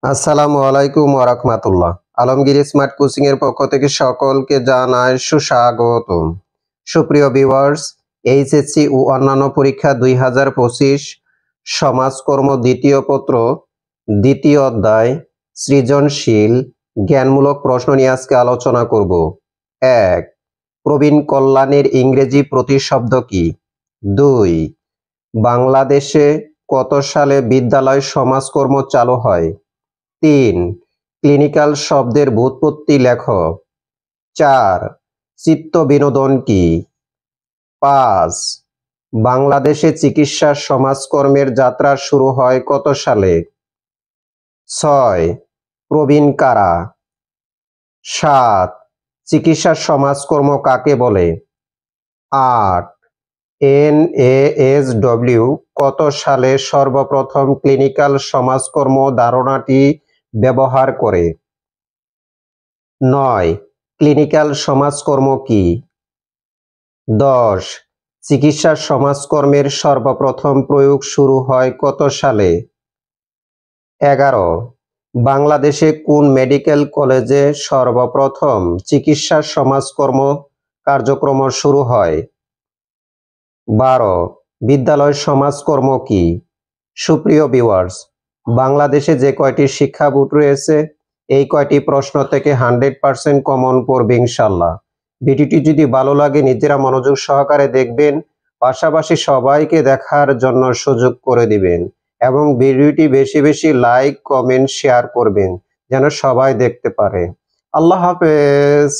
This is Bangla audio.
আসসালামু আলাইকুম ওয়া রাহমাতুল্লাহ। আলমগীর স্মার্ট কোচিং এর পক্ষ থেকে সকলকে জানাই সুস্বাগতম। সুপ্রিয় ভিউয়ার্স, এইচএসসি ও অন্যান্য পরীক্ষা 2025 সমাজকর্ম দ্বিতীয় পত্র দ্বিতীয় অধ্যায় সৃজনশীল জ্ঞানমূলক প্রশ্ন নিয়ে আজকে আলোচনা করব। 1. প্রবীণ কল্যাণের ইংরেজি প্রতিশব্দ কি? 2. বাংলাদেশে কত সালে বিদ্যালয় সমাজকর্ম চালু হয়? 3. ক্লিনিক্যাল শব্দের ব্যুৎপত্তি লেখ। 4. চিত্ত বিনোদন কি? 5. বাংলাদেশে চিকিৎসা সমাজকর্মের যাত্রা শুরু হয় কত সালে? 6. প্রবীণ কারা? 7. চিকিৎসা সমাজকর্ম কাকে বলে? 8. NASW কত সালে সর্বপ্রথম ক্লিনিক্যাল সমাজকর্ম ধারণাটি ব্যবহার করে? 9. ক্লিনিক্যাল সমাজকর্ম কি? 10. চিকিৎসা সমাজকর্মের সর্বপ্রথম প্রয়োগ শুরু হয় কত সালে? 11. বাংলাদেশে কোন মেডিকেল কলেজে সর্বপ্রথম চিকিৎসা সমাজকর্ম কার্যক্রম শুরু হয়? 12. বিদ্যালয় সমাজকর্ম কি? সুপ্রিয় ভিউয়ার্স, বাংলাদেশে যে কয়টি শিক্ষা বোর্ড রয়েছে এই কয়টি প্রশ্ন থেকে 100% কমন পড়বে ইনশাল্লাহ। ভিডিওটি যদি ভালো লাগে নিজেরা মনোযোগ সহকারে দেখবেন, পাশাপাশি সবাইকে দেখার জন্য সুযোগ করে দিবেন এবং ভিডিওটি বেশি বেশি লাইক, কমেন্ট, শেয়ার করবেন যেন সবাই দেখতে পারে। আল্লাহ হাফেজ।